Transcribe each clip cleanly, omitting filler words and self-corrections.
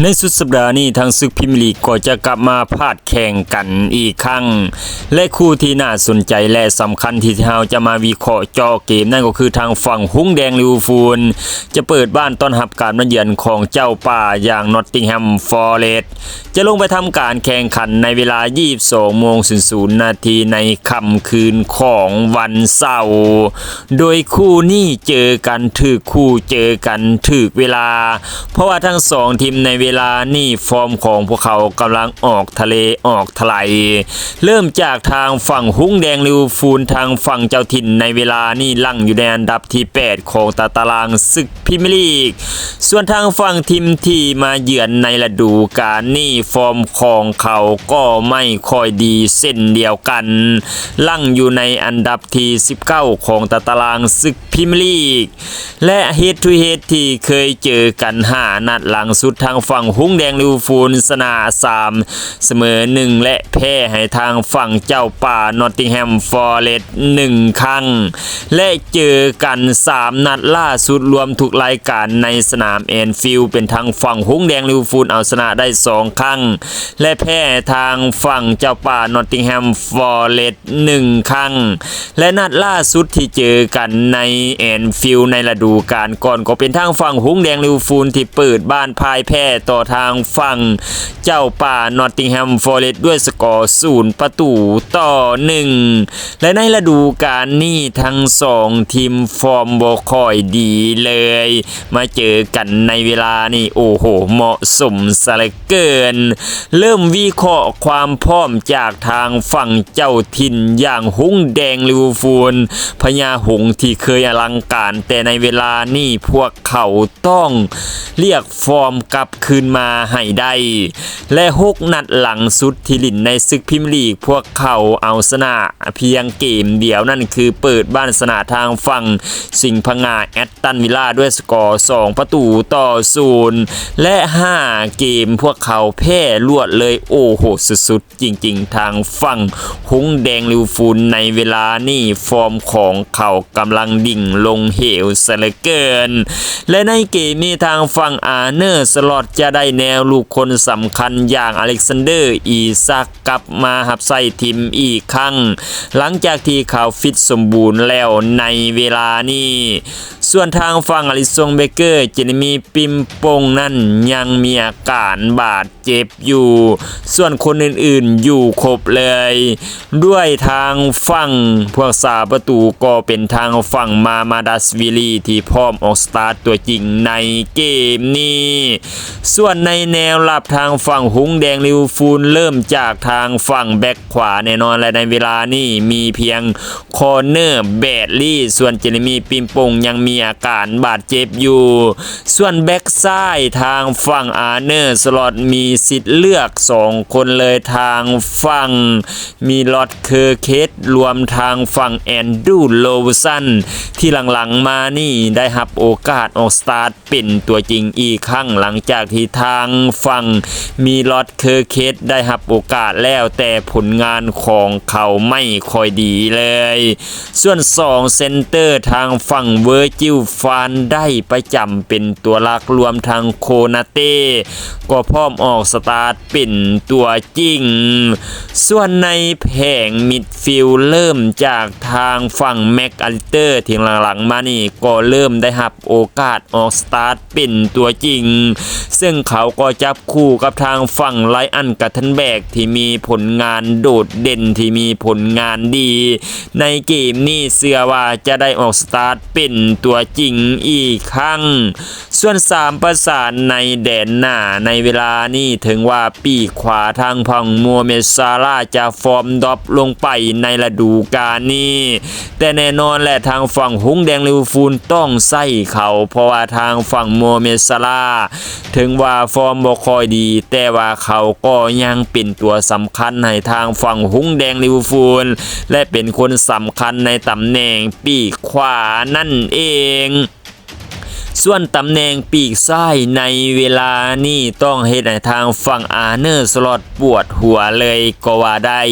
ในสุดสัปดาห์นี้ทางศึกพรีเมียร์ลีกก็จะกลับมาพาดแข่งกันอีกครั้งและคู่ที่น่าสนใจและสำคัญที่เราจะมาวิเคราะห์เจาะเกมนั่นก็คือทางฝั่งหงส์แดงลิเวอร์พูลจะเปิดบ้านต้อนรับการมาเยือนของเจ้าป่าอย่างนอตติงแฮมฟอเรสต์จะลงไปทำการแข่งขันในเวลา 22:00 น.ในค่ำคืนของวันเสาร์โดยคู่นี้เจอกันถึกเวลาเพราะว่าทั้งสองทีมในเวลานี่ฟอร์มของพวกเขากำลังออกทะเลออกทลายเริ่มจากทางฝั่งหงส์แดงลิเวอร์พูลทางฝั่งเจ้าถิ่นในเวลานี่ลั่งอยู่ในอันดับที่ 8 ของตารางศึกพรีเมียร์ลีกส่วนทางฝั่งทีมที่มาเยือนในฤดูกาลนี้ฟอร์มของเขาก็ไม่ค่อยดีเช่นเดียวกันลั่งอยู่ในอันดับที่ 19 ของตารางศึกพรีเมียร์ลีกและเฮดทูเฮดที่เคยเจอกัน5 นัดหลังสุดทางฝั่งหงส์แดงลิเวอร์พูลชนะ3เสมอ1และแพ้ให้ทางฝั่งเจ้าป่านอตติงแฮมฟอเรสต์1 ครั้งและเจอกัน3 นัดล่าสุดรวมทุกรายการในสนามแอนฟิลด์เป็นทางฝั่งหงส์แดงลิเวอร์พูลเอาชนะได้2 ครั้งและแพ้ทางฝั่งเจ้าป่านอตติงแฮมฟอเรสต์1 ครั้งและนัดล่าสุดที่เจอกันในแอนฟิลด์ในฤดูกาลก่อนก็เป็นทางฝั่งหงส์แดงลิเวอร์พูลที่เปิดบ้านพ่ายแพ้ต่อทางฝั่งเจ้าป่านอตติงแฮมฟอเรสต์ด้วยสกอร์0-1และในฤดูกาลนี้ทั้ง2ทีมฟอร์มบ่ค่อยดีเลยมาเจอกันในเวลานี้โอ้โหเหมาะสมซะเหลือเกินเริ่มวิเคราะห์ความพร้อมจากทางฝั่งเจ้าถิ่นอย่างหงส์แดงลิเวอร์พูลพญาหงส์ที่เคยอลังการแต่ในเวลานี้พวกเขาต้องเรียกฟอร์มกลับคืนมาให้ได้และ6 นัดหลังสุดที่ลิ่นในศึกพรีเมียร์ลีกพวกเขาเอาชนะเพียงเกมเดียวนั่นคือเปิดบ้านชนะทางฝั่งสิงห์พงาแอตตันวิลล่าด้วยสกอร์2-0และ5 เกมพวกเขาแพ้รวดเลยโอ้โหสุดๆจริงๆทางฝั่งหงส์แดงลิเวอร์พูลในเวลานี้ฟอร์มของเขากำลังดิ่งลงเหวซะเหลือเกินและในเกมนี้ทางฝั่งอาร์เนอร์สล็อตจะได้แนวลูกคนสำคัญอย่างอเล็กซานเดอร์อีซักกลับมาหับใส่ทีมอีกครั้งหลังจากที่เขาฟิตสมบูรณ์แล้วในเวลานี้ส่วนทางฝั่งอลิซงเบเกอร์เจเรมีปิมปงนั่นยังมีอาการบาดเจ็บอยู่ส่วนคนอื่นๆอยู่ครบเลยด้วยทางฝั่งพวกสาประตูก็เป็นทางฝั่งมาดัสวิลีที่พร้อมออกสตาร์ตตัวจริงในเกมนี้ส่วนในแนวรับทางฝั่งหงส์แดงลิเวอร์พูลเริ่มจากทางฝั่งแบ็คขวาแน่นอนและในเวลานี้มีเพียงคอร์เนอร์แบดลี่ส่วนเจเรมีปิมปงยังมีอาการบาดเจ็บอยู่ส่วนแบ็คซ้ายทางฝั่งอาร์เนอร์สล็อตมีสิทธิ์เลือก2 คนเลยทางฝั่งมีลอตเคอร์เคสรวมทางฝั่งแอนดรูโลวสันที่หลังๆมานี่ได้รับโอกาสออกสตาร์ทเป็นตัวจริงอีกครั้งหลังจากที่ทางฝั่งมีลอตเคอร์เคสได้รับโอกาสแล้วแต่ผลงานของเขาไม่ค่อยดีเลยส่วน2 เซนเตอร์ทางฝั่งเวอร์จิลฟานได้ประจำเป็นตัวหลักรวมทางโคนาเต้ก็พร้อมออกสตาร์ทเป็นตัวจริงส่วนในแผงมิดฟิลด์เริ่มจากทางฝั่งแม็กอลิเตอร์ที่หลังๆมานี่ก็เริ่มได้รับโอกาสออกสตาร์ทเป็นตัวจริงซึ่งเขาก็จับคู่กับทางฝั่งไลอันกัตเทนแบกที่มีผลงานโดดเด่นที่มีผลงานดีในเกมนี้เชื่อว่าจะได้ออกสตาร์ทเป็นตัวจริงอีกครั้งส่วน3 ประสานในแดนหน้าในเวลานี้ถึงว่าปีกขวาทางฝั่งมูฮัมเหม็ดซาลาห์จะฟอร์มดรอปลงไปในฤดูกาลนี้แต่แน่นอนแหละทางฝั่งหงส์แดงลิเวอร์พูลต้องใส่เขาเพราะว่าทางฝั่งมูฮัมเหม็ดซาลาห์ถึงว่าฟอร์มบ่ค่อยดีแต่ว่าเขาก็ยังเป็นตัวสำคัญให้ทางฝั่งหงส์แดงลิเวอร์พูลและเป็นคนสำคัญในตำแหน่งปีกขวานั่นเอง ส่วนตำแหน่งปีกซ้ายในเวลานี้ต้องเฮ็ดให้ทางฝั่งอาร์เนอร์สล็อตปวดหัวเลยก็ว่าได้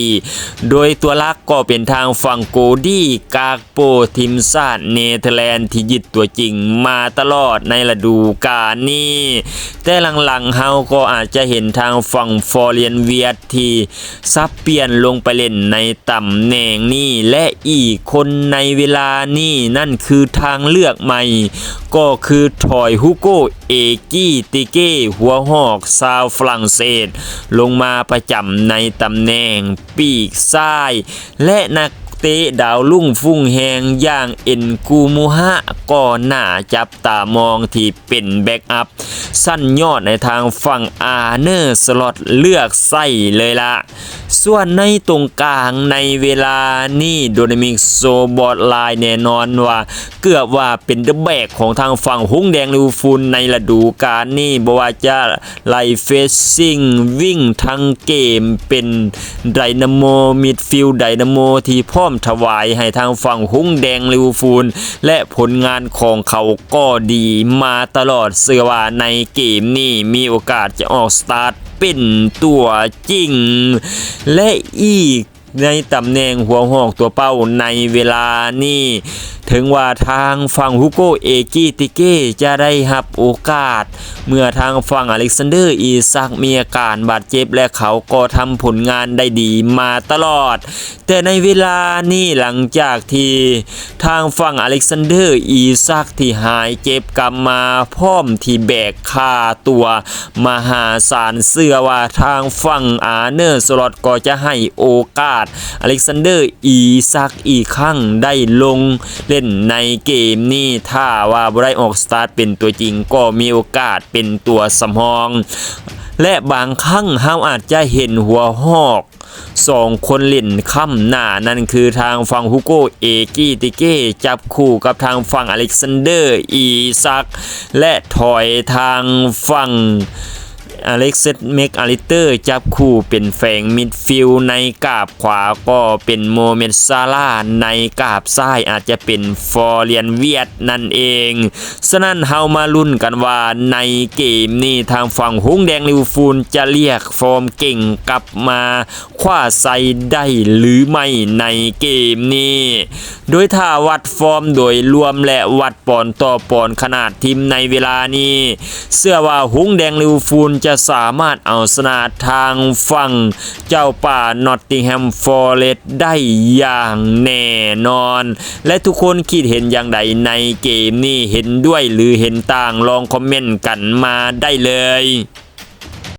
โดยตัวหลักก็เป็นทางฝั่งโกดี้กากโปทีมชาติเนเธอร์แลนด์ที่ยึดตัวจริงมาตลอดในฤดูกาลนี้แต่หลังๆเฮาก็อาจจะเห็นทางฝั่งฟอร์เรียนเวียดที่ซับเปลี่ยนลงไปเล่นในตำแหน่งนี้และอีกคนในเวลานี้นั่นคือทางเลือกใหม่ก็คือทอยฮูโกเอกี้ติเก้หัวหอกชาวฝรั่งเศสลงมาประจำในตำแหน่งปีกซ้ายและนักเตะดาวลุ่งฟุ้งแหงอย่างเอ็นกูมูฮะก็น่าจับตามองที่เป็นแบ็กอัพสั้นยอดในทางฝั่งอาร์เนอร์สล็อตเลือกใส่เลยละส่วนในตรงกลางในเวลานี้โดนามิกโซบอดไลน์แน่นอนว่าเกือบว่าเป็นเดอะแบกของทางฝั่งหงแดงลิเวอร์พูลในฤดูกาลนี้บ่ว่าจะไล่เฟสซิ่งวิ่งทั้งเกมเป็นไดนาโมมิดฟิลด์ไดนาโมที่พร้อมถวายให้ทางฝั่งหงแดงลิเวอร์พูลและผลงานของเขาก็ดีมาตลอดเชื่อว่าในเกมนี้มีโอกาสจะออกสตาร์ทเป็นตัวจริงและอีกในตำแหน่งหัวหอกตัวเป้าในเวลานี้ถึงว่าทางฝั่งฮูโกเอกิติเก้จะได้รับโอกาสเมื่อทางฝั่งอเล็กซานเดอร์อีซักมีอาการบาดเจ็บและเขาก็ทำผลงานได้ดีมาตลอดแต่ในเวลานี้หลังจากที่ทางฝั่งอเล็กซานเดอร์อีซักที่หายเจ็บกลับมาพร้อมที่แบกค่าตัวมหาศาลเชื่อว่าทางฝั่งอาร์เนอร์สล็อตก็จะให้โอกาสอเล็กซานเดอร์อีซักอีกครั้งได้ลงเล่นในเกมนี้ถ้าว่าบ่ได้ออกสตาร์ทเป็นตัวจริงก็มีโอกาสเป็นตัวสำรองและบางครั้งเฮาอาจจะเห็นหัวหอก2คนเล่นค่ำหน้านั่นคือทางฝั่งฮูโกเอกิติเก้จับคู่กับทางฝั่งอเล็กซานเดอร์อีซักและถอยทางฝั่งอเล็กเซตเมกอาริเตอร์จับคู่เป็นแฝงมิดฟิลด์ในกาบขวาก็เป็นโมเมดซาลาในกาบซ้ายอาจจะเป็นฟอร์เรียนเวียดนั่นเองฉะนั้นเฮามาลุ้นกันว่าในเกมนี้ทางฝั่งหงแดงลิเวอร์พูลจะเรียกฟอร์มเก่งกลับมาคว้าไซได้หรือไม่ในเกมนี้โดยถ้าวัดฟอร์มโดยรวมและวัดปอนต่อปอนขนาดทีมในเวลานี้เชื่อว่าหงแดงลิเวอร์พูลจะสามารถเอาชนะทางฝั่งเจ้าป่านอตติงแฮมฟอเรสต์ได้อย่างแน่นอนและทุกคนคิดเห็นอย่างไรในเกมนี้เห็นด้วยหรือเห็นต่างลองคอมเมนต์กันมาได้เลย